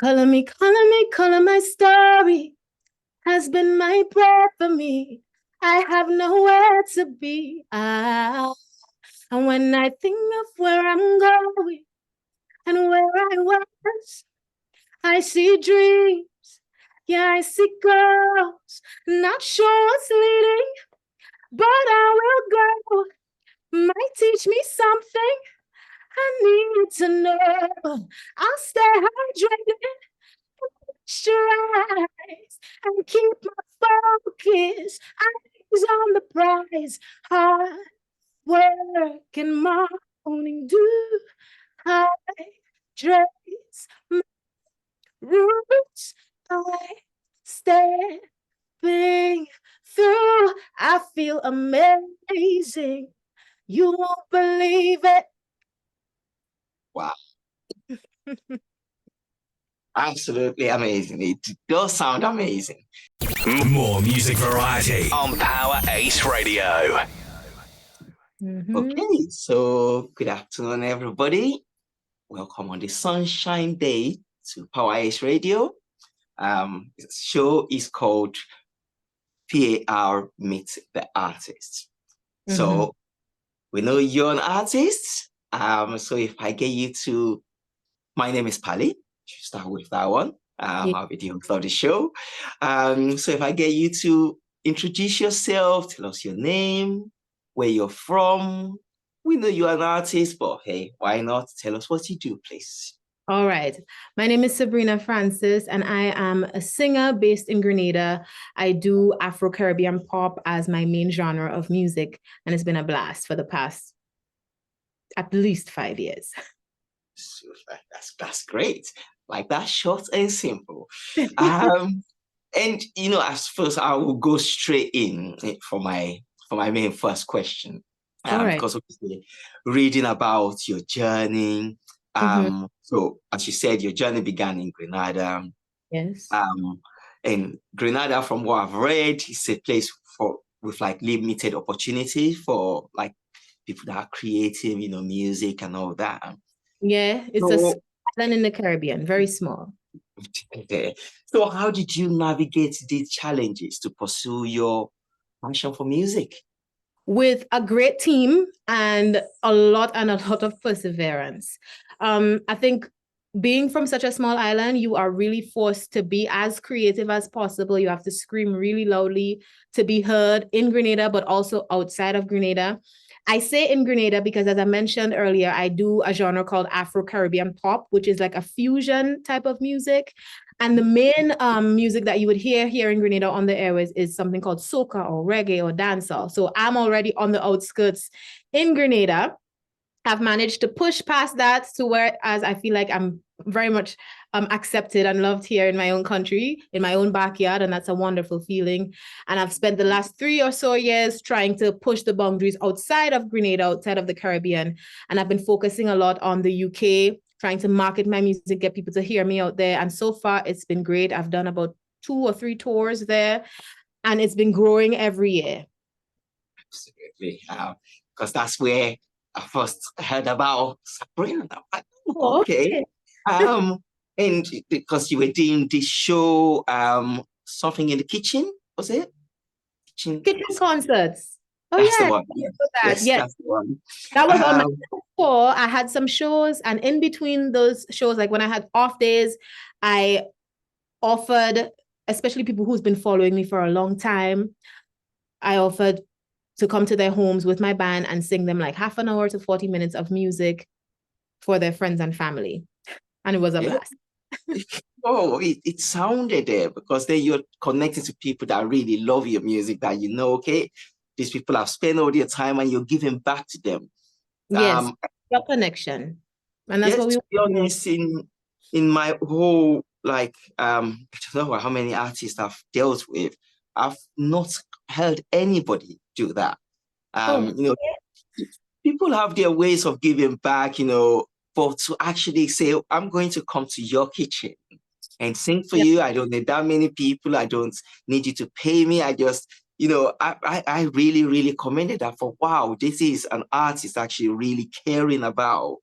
Color my story has been my prayer for me. I have nowhere to be. And when I think of where I'm going and where I was, I see dreams. Yeah, I see girls. Not sure what's leading, but I will go. Might teach me something I need to know. I'll stay hydrated, moisturize, and keep my focus. Eyes on the prize. Hard work and morning dew. Hydrates my roots. I stepping through. I feel amazing. You won't believe it. Wow. Absolutely amazing. It does sound amazing. More music variety on Power Ace Radio. Okay, so good afternoon, everybody. Welcome on the Sunshine Day to Power Ace Radio. The show is called PAR Meet the Artist. So we know you're an artist. So if I get you to, my name is Pali. Should start with that one. I'll be the host of the show. So if I get you to introduce yourself, tell us your name, where you're from. We know you're an artist, but hey, why not tell us what you do, please? All right. My name is Sabrina Francis, and I am a singer based in Grenada. I do Afro-Caribbean pop as my main genre of music, and it's been a blast for the past at least 5 years. Super. That's great. Like that, short and simple. And as first I will go straight in for my main first question. Right. Because obviously reading about your journey. So as you said, your journey began in Grenada. Yes. And Grenada, from what I've read, is a place with like limited opportunity for like people that are creative, music and all that. Yeah, it's a small island in the Caribbean, very small. Okay. So how did you navigate these challenges to pursue your passion for music? With a great team and a lot of perseverance. I think being from such a small island, you are really forced to be as creative as possible. You have to scream really loudly to be heard in Grenada, but also outside of Grenada. I say in Grenada because, as I mentioned earlier, I do a genre called Afro-Caribbean pop, which is like a fusion type of music. And the main music that you would hear here in Grenada on the airways is something called soca or reggae or dancehall. So I'm already on the outskirts in Grenada. I've managed to push past that to whereas I feel like I'm very much accepted and loved here in my own country, in my own backyard, and that's a wonderful feeling. And I've spent the last 3 or so years trying to push the boundaries outside of Grenada, outside of the Caribbean. And I've been focusing a lot on the UK, trying to market my music, get people to hear me out there. And so far, it's been great. I've done about 2 or 3 tours there, and it's been growing every year. Absolutely. Because that's where I first heard about Sabrina. Okay. And because you were doing this show, something in the kitchen, was it? Kitchen concerts. Oh, that's yeah. The one. Yes, that's the one. That was on my tour. I had some shows, and in between those shows, like when I had off days, I offered, especially people who's been following me for a long time, I offered to come to their homes with my band and sing them like half an hour to 40 minutes of music for their friends and family. And it was a blast. It sounded there because then you're connected to people that really love your music, that okay, these people have spent all their time and you're giving back to them. Yes, your connection. And that's what we to be honest, in my whole, like, I don't know how many artists I've dealt with, I've not heard anybody do that. People have their ways of giving back, but to actually say, I'm going to come to your kitchen and sing for you. I don't need that many people. I don't need you to pay me. I just, I really, really commended that for, wow, this is an artist actually really caring about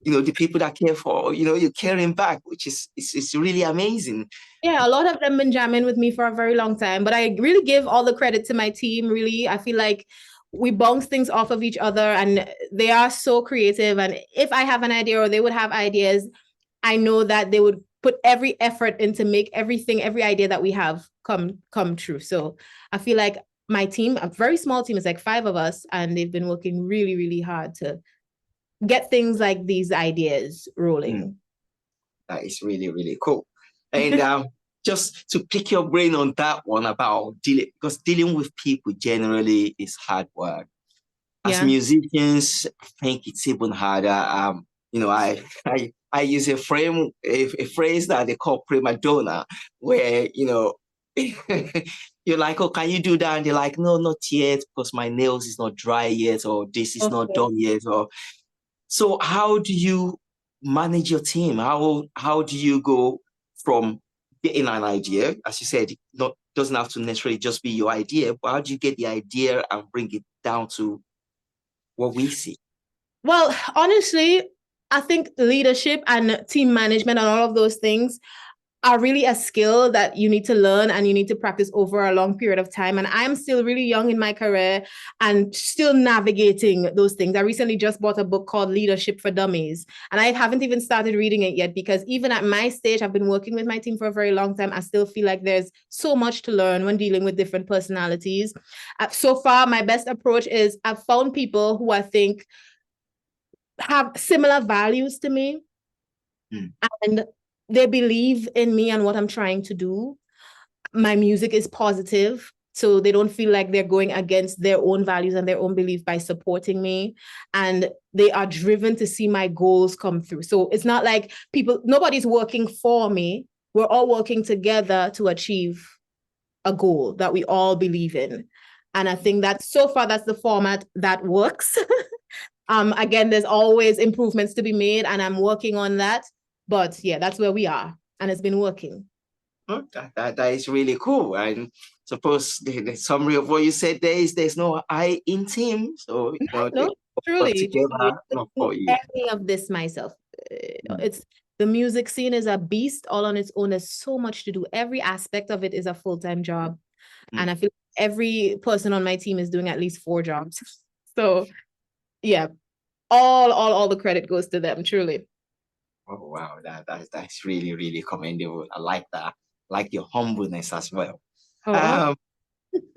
the people that care for, you're caring back, which is it's really amazing. Yeah, a lot of them been jamming with me for a very long time, but I really give all the credit to my team, really. I feel like we bounce things off of each other and they are so creative. And if I have an idea or they would have ideas, I know that they would put every effort into make every idea that we have come true. So I feel like my team, a very small team, is like 5 of us, and they've been working really, really hard to get things like these ideas rolling. That is really, really cool. And just to pick your brain on that one about dealing with people generally is hard work. As musicians, I think it's even harder. I use a phrase that they call prima donna, where you're like, oh, can you do that? And they're like, no, not yet, because my nails is not dry yet, or this is not done yet. So how do you manage your team? How do you go from getting an idea, as you said, doesn't have to necessarily just be your idea, but how do you get the idea and bring it down to what we see? Well, honestly, I think leadership and team management and all of those things are really a skill that you need to learn and you need to practice over a long period of time. And I'm still really young in my career and still navigating those things. I recently just bought a book called Leadership for Dummies, and I haven't even started reading it yet, because even at my stage, I've been working with my team for a very long time. I still feel like there's so much to learn when dealing with different personalities. So far, my best approach is I've found people who I think have similar values to me, and they believe in me and what I'm trying to do. My music is positive, so they don't feel like they're going against their own values and their own belief by supporting me. And they are driven to see my goals come through. So it's not like nobody's working for me. We're all working together to achieve a goal that we all believe in. And I think that so far, that's the format that works. Again, there's always improvements to be made, and I'm working on that. But yeah, that's where we are, and it's been working. Oh, that is really cool. And suppose the summary of what you said there is there's no I in team. So no, truly, together, not for you. Any of this myself. It's the music scene is a beast all on its own. There's so much to do. Every aspect of it is a full-time job, and I feel like every person on my team is doing at least 4 jobs. So yeah, all the credit goes to them, truly. Oh wow, that's really, really commendable. I like that. I like your humbleness as well.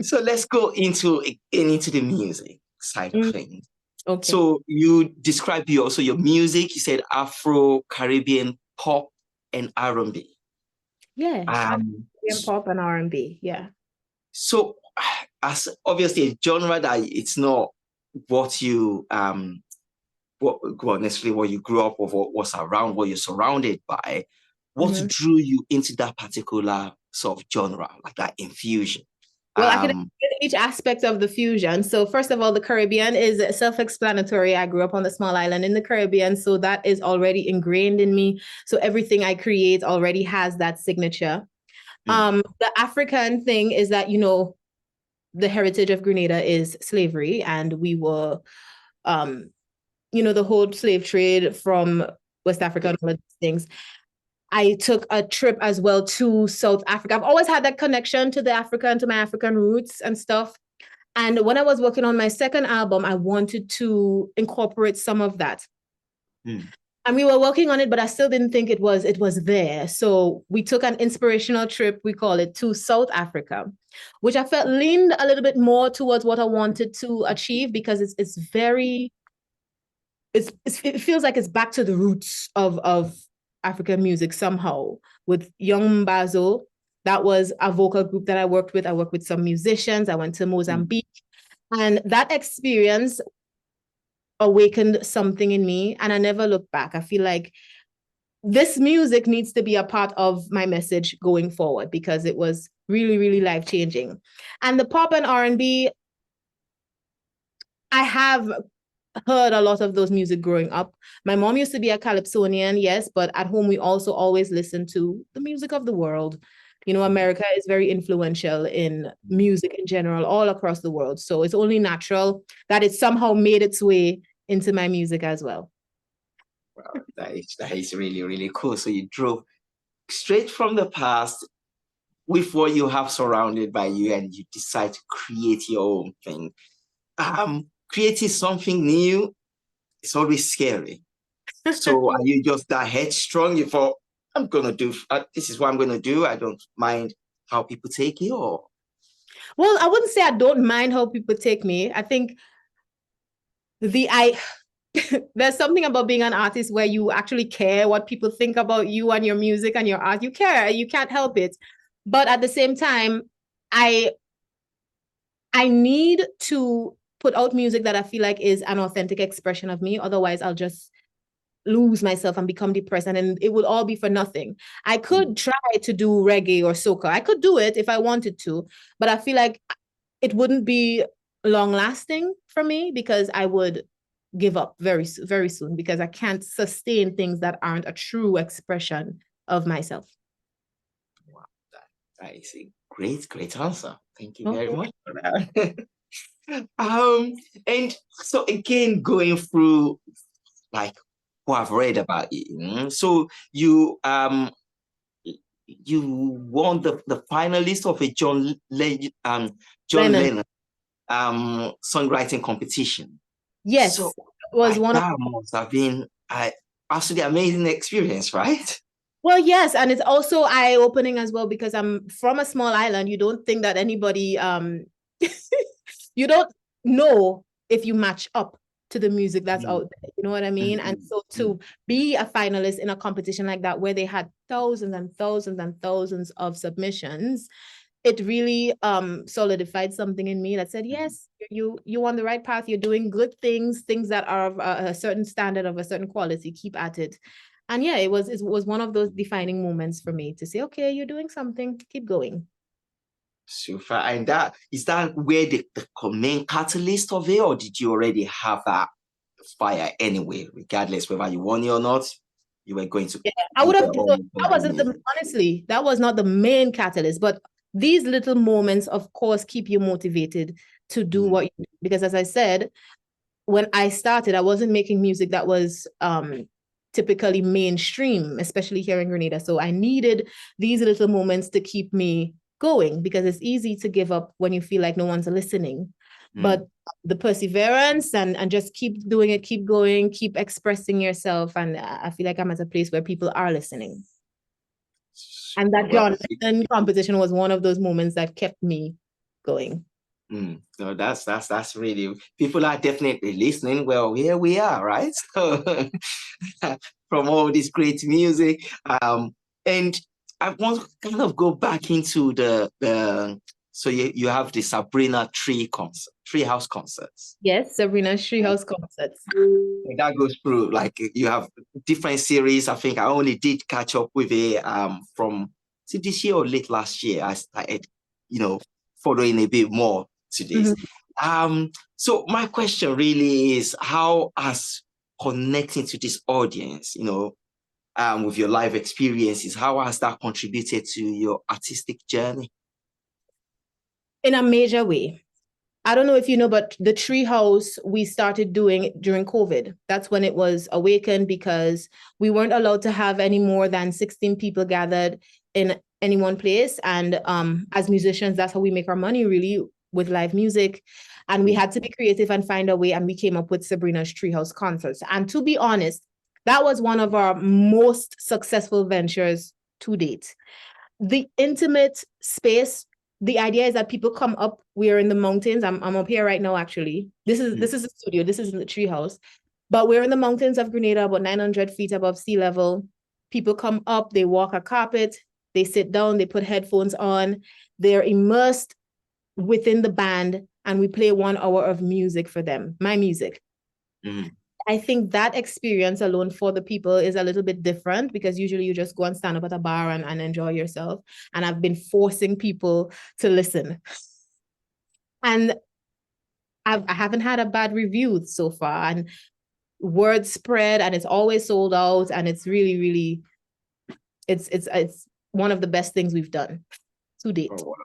So let's go into the music side of things. Okay. So you described your music. You said Afro, Caribbean, pop, and R&B. Yeah, Caribbean pop and R&B. Yeah. So, as obviously a genre that it's not what you necessarily what you grew up with, or what's around, what you're surrounded by. What drew you into that particular sort of genre, like that infusion? Well, I can get each aspect of the fusion. So first of all, the Caribbean is self-explanatory. I grew up on a small island in the Caribbean, so that is already ingrained in me. So everything I create already has that signature. The African thing is that, the heritage of Grenada is slavery, and we were, the whole slave trade from West Africa and all of these things. I took a trip as well to South Africa. I've always had that connection to the Africa and to my African roots and stuff. And when I was working on my second album, I wanted to incorporate some of that. And we were working on it, but I still didn't think it was there. So we took an inspirational trip, we call it, to South Africa, which I felt leaned a little bit more towards what I wanted to achieve, because it feels like it's back to the roots of African music somehow. With Young Mbazo, that was a vocal group that I worked with. I worked with some musicians. I went to Mozambique, and that experience awakened something in me, and I never looked back. I feel like this music needs to be a part of my message going forward, because it was really, really life-changing. And the pop and R&B, I have heard a lot of those music growing up. My mom used to be a calypsonian, yes, but at home we also always listened to the music of the world. America is very influential in music in general, all across the world. So it's only natural that it somehow made its way into my music as well. Wow, that is really, really cool. So you drove straight from the past with what you have surrounded by you, and you decide to create your own thing. Creating something new is always scary. So are you just that headstrong? You thought, I'm gonna do this is what I'm gonna do. I don't mind how people take it, or Well, I wouldn't say I don't mind how people take me. I think there's something about being an artist where you actually care what people think about you and your music and your art. You care, you can't help it. But at the same time, I need to put out music that I feel like is an authentic expression of me. Otherwise, I'll just lose myself and become depressed, and it would all be for nothing. I could try to do reggae or soca. I could do it if I wanted to, but I feel like it wouldn't be long lasting for me because I would give up very, very soon because I can't sustain things that aren't a true expression of myself. wow, that is a great answer. Thank you very Okay. much for that. And so again, going through like what I've read about you. So you won the finalist of a John Lennon. Lennon songwriting competition. Yes, So was one of that must have been absolutely amazing experience, right? Well, yes, and it's also eye-opening as well because I'm from a small island. You don't think that anybody you don't know if you match up to the music that's out there. You know what I mean? And so to be a finalist in a competition like that where they had thousands and thousands and thousands of submissions, it really solidified something in me that said, yes, you're on the right path. You're doing good things that are of a certain standard, of a certain quality. Keep at it. And yeah, it was one of those defining moments for me to say, okay, you're doing something, keep going. Super. And that is that where the main catalyst of it, or did you already have that fire anyway, regardless whether you won it or not? You were going to. Yeah, I would have. So that wasn't honestly, that was not the main catalyst, but these little moments, of course, keep you motivated to do what you do. Because as I said, when I started, I wasn't making music that was typically mainstream, especially here in Grenada. So I needed these little moments to keep me going because it's easy to give up when you feel like no one's listening. But the perseverance and just keep doing it, keep going, keep expressing yourself. And I feel like I'm at a place where people are listening. And that John Lennon competition was one of those moments that kept me going. So that's really, people are definitely listening. Well, here we are, right? So from all this great music, and I want to kind of go back into the so you have the Sabrina Treehouse concerts. Yes, Sabrina's Treehouse concerts. And that goes through like you have different series. I think I only did catch up with it from this year or late last year. I started, following a bit more to this. So my question really is, how has connecting to this audience, with your life experiences, how has that contributed to your artistic journey? In a major way. I don't know if you know, but the Treehouse we started doing during COVID. That's when it was awakened because we weren't allowed to have any more than 16 people gathered in any one place. And as musicians, that's how we make our money, really, with live music. And we had to be creative and find a way. And we came up with Sabrina's Treehouse concerts. And to be honest, that was one of our most successful ventures to date. The intimate space. The idea is that people come up. We're in the mountains. I'm up here right now, actually. This is the studio. This is in the Treehouse. But we're in the mountains of Grenada, about 900 feet above sea level. People come up, they walk a carpet, they sit down, they put headphones on. They're immersed within the band, and we play 1 hour of music for them, my music. I think that experience alone for the people is a little bit different because usually you just go and stand up at a bar and enjoy yourself. And I've been forcing people to listen. And I haven't had a bad review so far. And word spread, and it's always sold out. And it's really, really, it's one of the best things we've done to date. Oh,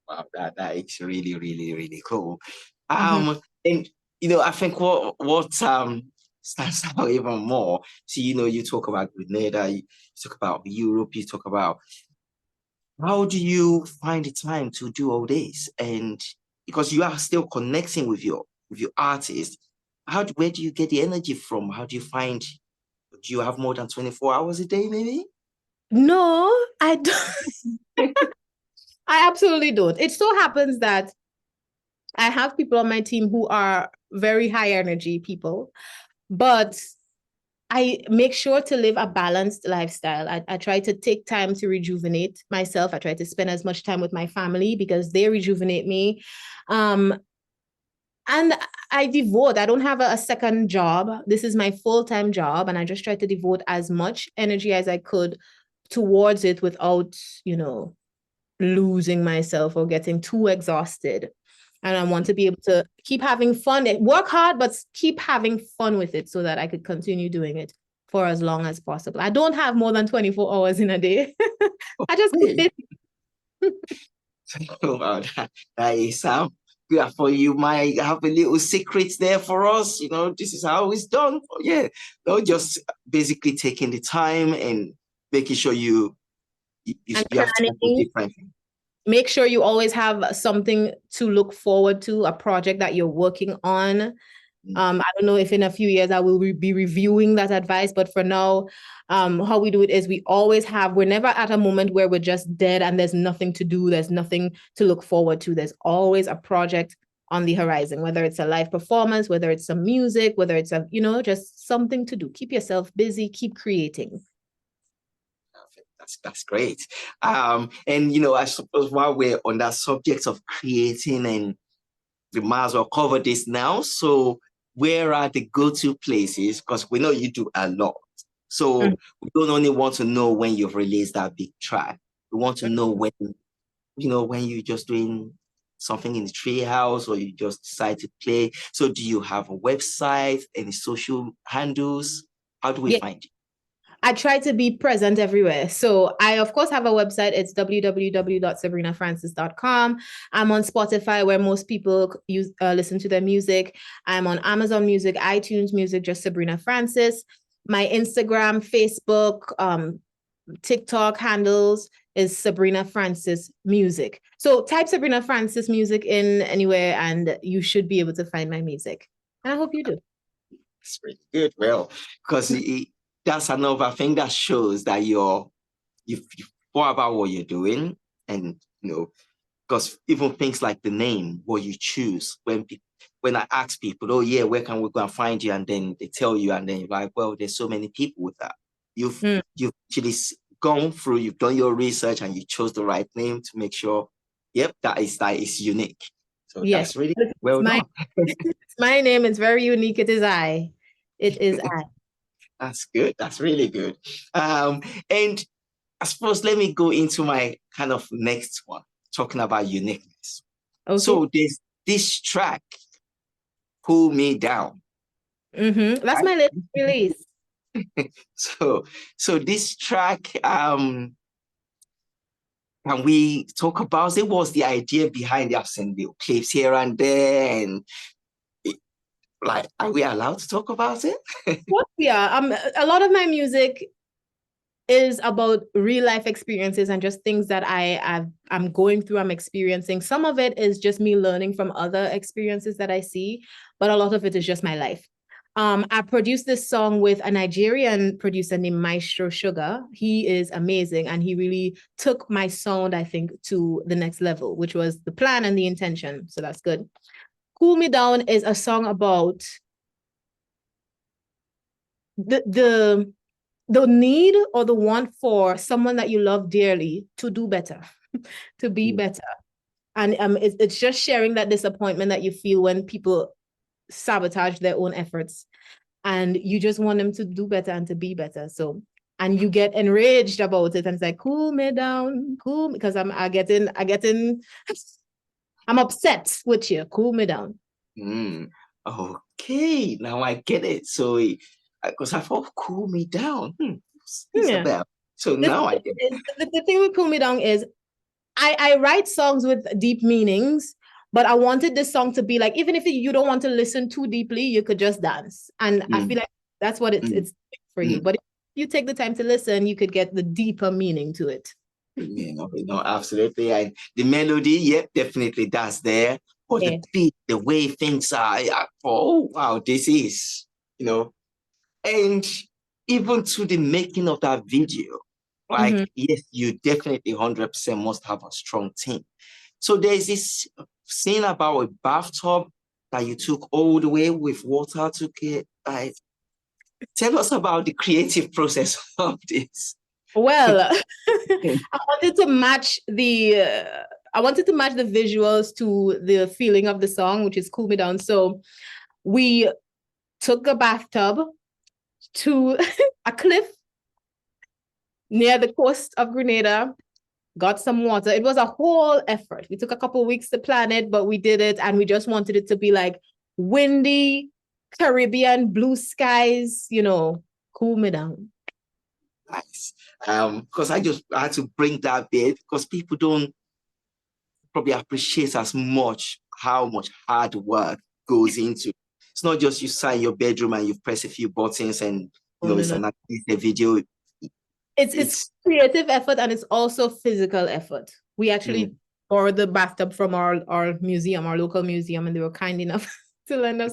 wow, that is really, really, really cool. And I think what stands out even more. So, you talk about Grenada, you talk about Europe, you talk about how do you find the time to do all this? And because you are still connecting with your artist, where do you get the energy from? How do you find, do you have more than 24 hours a day, maybe? No, I don't. I absolutely don't. It so happens that I have people on my team who are very high energy people, but I make sure to live a balanced lifestyle. I try to take time to rejuvenate myself. I try to spend as much time with my family because they rejuvenate me. And I devote, I don't have a second job. This is my full-time job. And I just try to devote as much energy as I could towards it without, losing myself or getting too exhausted. And I want to be able to keep having fun, work hard, but keep having fun with it so that I could continue doing it for as long as possible. I don't have more than 24 hours in a day. I just keep busy. Wow, that is good for you. Might have a little secret there for us. This is how it's done. Yeah, no, just basically taking the time and making sure you have to do different things. Make sure you always have something to look forward to, a project that you're working on. I don't know if in a few years I will be reviewing that advice, but for now, how we do it is we're never at a moment where we're just dead and there's nothing to do, there's nothing to look forward to. There's always a project on the horizon, whether it's a live performance, whether it's some music, whether it's just something to do. Keep yourself busy, keep creating. That's great. And I suppose while we're on that subject of creating, and we might as well cover this now. So where are the go-to places? Because we know you do a lot. So we don't only want to know when you've released that big track. We want to know when you're just doing something in the Treehouse or you just decide to play. So do you have a website, any social handles? How do we find you? I try to be present everywhere. So I, of course, have a website. It's www.sabrinafrancis.com. I'm on Spotify, where most people listen to their music. I'm on Amazon Music, iTunes Music, just Sabrina Francis. My Instagram, Facebook, TikTok handles is Sabrina Francis Music. So type Sabrina Francis Music in anywhere and you should be able to find my music. And I hope you do. That's really good. Well, because that's another thing that shows that you're thought about what you're doing. And, because even things like the name, what you choose, when I ask people, oh yeah, where can we go and find you? And then they tell you, and then you're like, well, there's so many people with that. You've actually gone through, you've done your research and you chose the right name to make sure, yep, that is unique. So yes, that's really well done. It's my name. It's very unique. It is I. It is I. That's good. That's really good. And I suppose let me go into my kind of next one, talking about uniqueness. Okay. So there's this track, Pull Me Down. That's my latest release. So this track, can we talk about it? Was the idea behind the video clips here and there, and are we allowed to talk about it? Well, yeah. A lot of my music is about real life experiences and just things that I'm going through, I'm experiencing. Some of it is just me learning from other experiences that I see, but a lot of it is just my life. I produced this song with a Nigerian producer named Maestro Sugar. He is amazing, and he really took my sound, I think, to the next level, which was the plan and the intention. So that's good. Cool Me Down is a song about the need or the want for someone that you love dearly to do better, to be better. And it's just sharing that disappointment that you feel when people sabotage their own efforts, and you just want them to do better and to be better. So, and you get enraged about it, and it's like, cool me down, cool, because I'm upset with you. Cool me down. Okay, now I get it. So, because I thought cool me down. About. So now I get it. The thing with Cool Me Down is I write songs with deep meanings, but I wanted this song to be like, even if you don't want to listen too deeply, you could just dance. And I feel like That's what it's for you. But if you take the time to listen, you could get the deeper meaning to it. Absolutely. And the melody, yep, definitely that's there. But the beat, the way things are, oh wow, this is, and even to the making of that video, like, yes, you definitely 100% must have a strong team. So there's this scene about a bathtub that you took all the way with water to get. Tell us about the creative process of this. Well, I wanted to match the visuals to the feeling of the song, which is Cool Me Down. So we took a bathtub to a cliff near the coast of Grenada, got some water. It was a whole effort. We took a couple of weeks to plan it, but we did it, and we just wanted it to be like windy, Caribbean, blue skies, cool me down. Nice. Because I had to bring that bit because people don't probably appreciate as much how much hard work goes into. It's not just you sign your bedroom and you press a few buttons and it's a video. It's creative effort, and it's also physical effort. We actually borrowed the bathtub from our museum, our local museum, and they were kind enough to lend us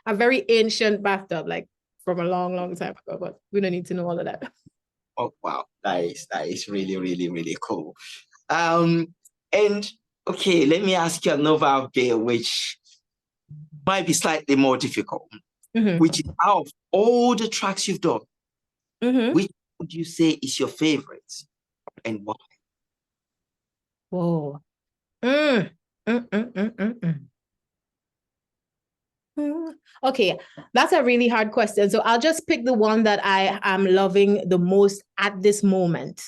a very ancient bathtub, like from a long, long time ago, but we don't need to know all of that. Oh, wow. That is really, really, really cool. And okay, let me ask you another bit, which might be slightly more difficult, which is out of all the tracks you've done, which would you say is your favorite and why? Whoa. Okay, that's a really hard question. So I'll just pick the one that I am loving the most at this moment.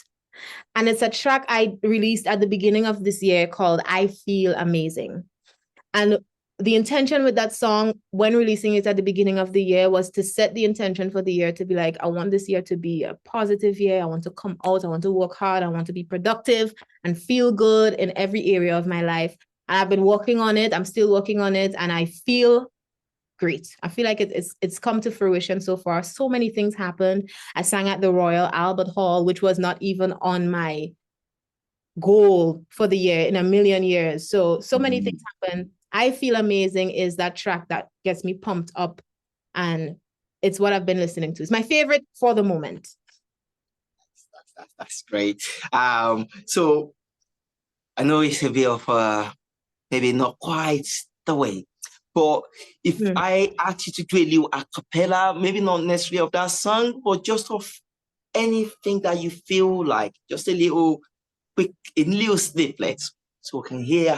And it's a track I released at the beginning of this year called I Feel Amazing. And the intention with that song when releasing it at the beginning of the year was to set the intention for the year to be like, I want this year to be a positive year. I want to come out. I want to work hard. I want to be productive and feel good in every area of my life. And I've been working on it. I'm still working on it. And I feel great. I feel like it's come to fruition so far. So many things happened. I sang at the Royal Albert Hall, which was not even on my goal for the year in a million years. So many things happened. I Feel Amazing is that track that gets me pumped up, and it's what I've been listening to. It's my favorite for the moment. That's great. So I know it's a bit of maybe not quite the way, but if I asked you to do a little a cappella, maybe not necessarily of that song, but just of anything that you feel like, just a little snippet, so we can hear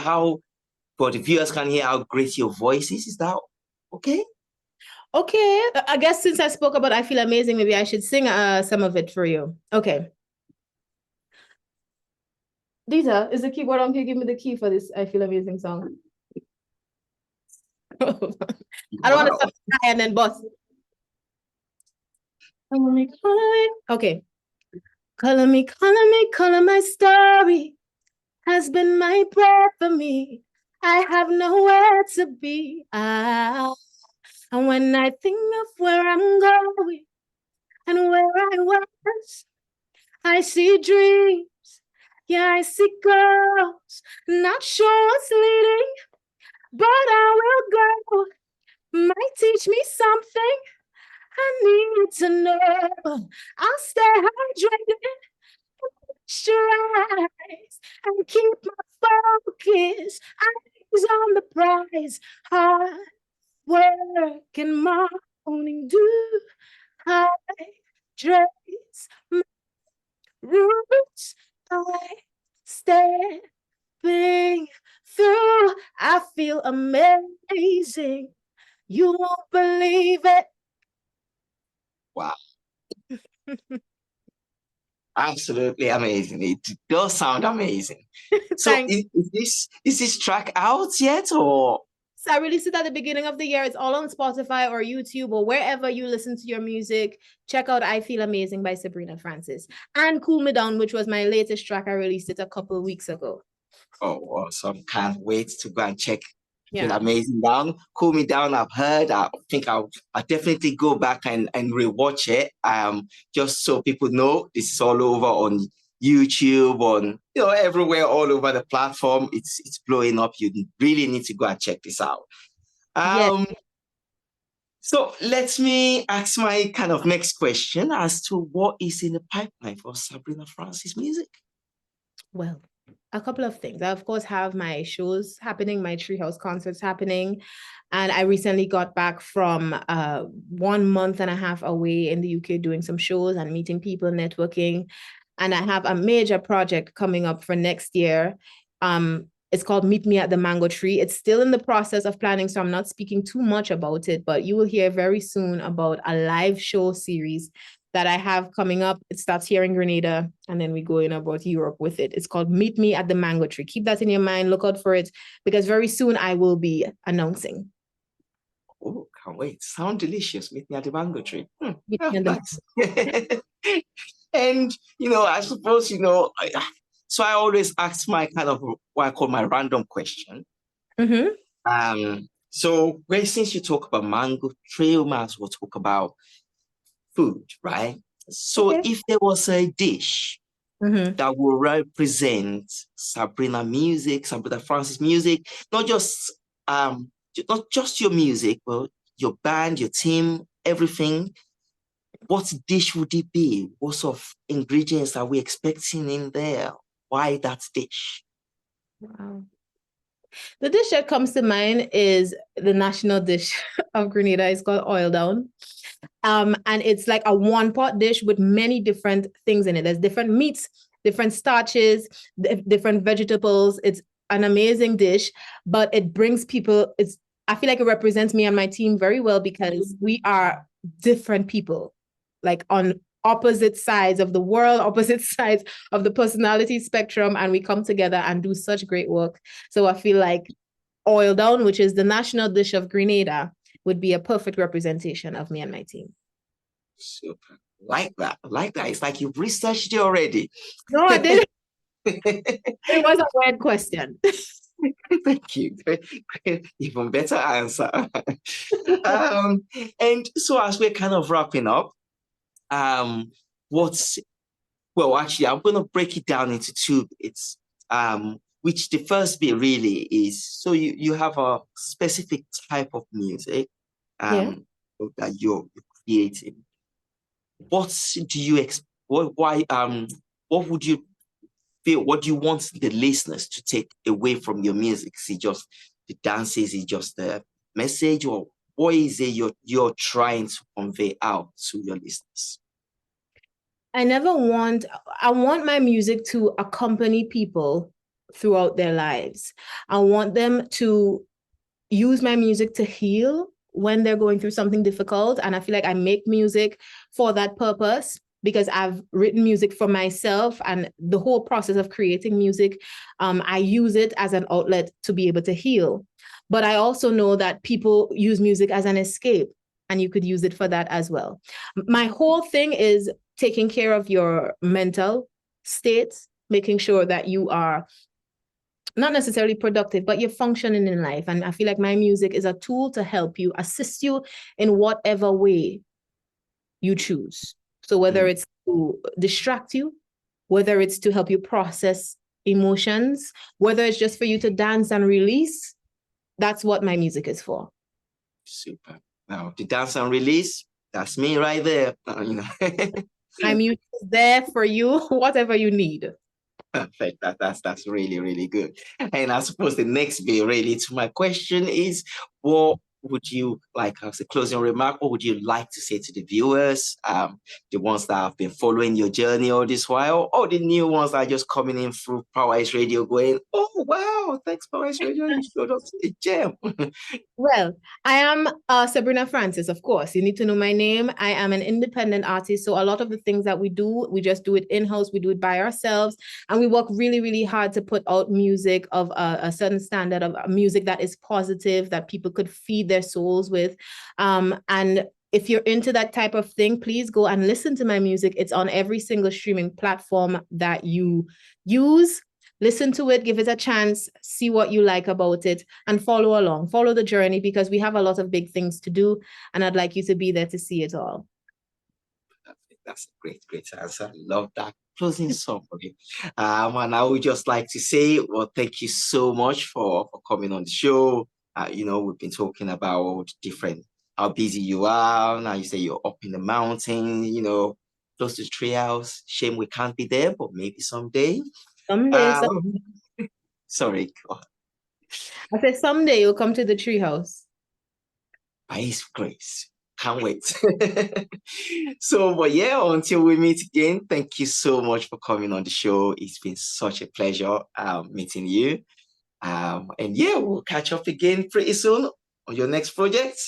but the viewers can hear how great your voice is. Is that okay? Okay. I guess since I spoke about I Feel Amazing, maybe I should sing some of it for you. Okay. Dita, is the keyboard on? Can you give me the key for this I Feel Amazing song? I don't want to stop and then bust. Okay. Color me, color my story has been my prayer for me. I have nowhere to be. And when I think of where I'm going and where I was, I see dreams. Yeah, I see girls. Not sure what's leading, but I will go. Might teach me something I need to know. I'll stay hydrated, moisturize, and keep my focus. Eyes on the prize. Hard work and morning dew. Hydrates my roots. I stepping through. I feel amazing. You won't believe it. Wow. Absolutely amazing. It does sound amazing. So is this track out yet, or? So I released it at the beginning of the year. It's all on Spotify or YouTube or wherever you listen to your music. Check out I Feel Amazing by Sabrina Francis. And Cool Me Down, which was my latest track. I released it a couple of weeks ago. Oh, awesome. Can't wait to go and check It's been amazing. Cool Me Down, I've heard. I think I'll definitely go back and rewatch it. Just so people know, this is all over on YouTube, on everywhere, all over the platform. It's blowing up. You really need to go and check this out. So let me ask my kind of next question as to what is in the pipeline for Sabrina Francis music. Well, a couple of things. I, of course, have my shows happening, my Treehouse concerts happening. And I recently got back from 1 month and a half away in the UK doing some shows and meeting people, networking. And I have a major project coming up for next year. It's called Meet Me at the Mango Tree. It's still in the process of planning, so I'm not speaking too much about it, but you will hear very soon about a live show series that I have coming up. It starts here in Grenada, and then we go in about Europe with it. It's called Meet Me at the Mango Tree. Keep that in your mind. Look out for it, because very soon I will be announcing. Oh, can't wait. Sound delicious. Meet Me at the Mango Tree. Nice. And, I suppose, so I always ask my kind of what I call my random question. Mm-hmm. So since you talk about mango tree, we might as well talk about food, right? So if there was a dish that will represent Sabrina Francis music, not just your music, but your band, your team, everything, what dish would it be? What sort of ingredients are we expecting in there? Why that dish? Wow. The dish that comes to mind is the national dish of Grenada. It's called oil down. And it's like a one-pot dish with many different things in it. There's different meats, different starches, different vegetables. It's an amazing dish, but it brings people, I feel like it represents me and my team very well, because we are different people, like on opposite sides of the world, opposite sides of the personality spectrum, and we come together and do such great work. So I feel like oil down, which is the national dish of Grenada, would be a perfect representation of me and my team. Super. Like that. It's like you've researched it already. No, I didn't. It was a weird question. Thank you. Even better answer. And so as we're kind of wrapping up, I'm going to break it down into two bits. Which the first bit really is, so you have a specific type of music that you're creating. What do you what would you feel? What do you want the listeners to take away from your music? Is it just the dances? Is it just the message, or what is it you're trying to convey out to your listeners? I want my music to accompany people throughout their lives. I want them to use my music to heal when they're going through something difficult. And I feel like I make music for that purpose, because I've written music for myself, and the whole process of creating music, I use it as an outlet to be able to heal. But I also know that people use music as an escape, and you could use it for that as well. My whole thing is taking care of your mental state, making sure that you are not necessarily productive, but you're functioning in life. And I feel like my music is a tool to help you, assist you in whatever way you choose. So whether it's to distract you, whether it's to help you process emotions, whether it's just for you to dance and release, that's what my music is for. Super. Now, the dance and release, that's me right there. My music is there for you, whatever you need. Perfect. That's really, really good. And I suppose the next bit really to my question is, what would you like as a closing remark? What would you like to say to the viewers, the ones that have been following your journey all this while, or the new ones that are just coming in through Power Ice Radio going, oh, wow, thanks, Power Ice Radio, you showed us a gem. Well, I am Sabrina Francis, of course. You need to know my name. I am an independent artist. So a lot of the things that we do, we just do it in-house. We do it by ourselves. And we work really, really hard to put out music of a certain standard, of music that is positive, that people could feed their souls with. And if you're into that type of thing, please go and listen to my music. It's on every single streaming platform that you use. listen to it, give it a chance, see what you like about it, and follow along, follow the journey, because we have a lot of big things to do, and I'd like you to be there to see it all. That's a great answer. I love that closing song for you. And I would just like to say, well, thank you so much for coming on the show. We've been talking about how busy you are. Now you say you're up in the mountain, close to Treehouse. Shame we can't be there, but maybe someday. Someday. Sorry. I said someday you'll come to the Treehouse. By His grace. Can't wait. So, but yeah, until we meet again, thank you so much for coming on the show. It's been such a pleasure meeting you. And yeah, we'll catch up again pretty soon on your next project.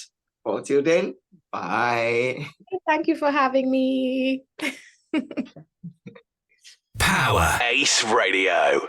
Until then, bye. Thank you for having me. Power Ace Radio.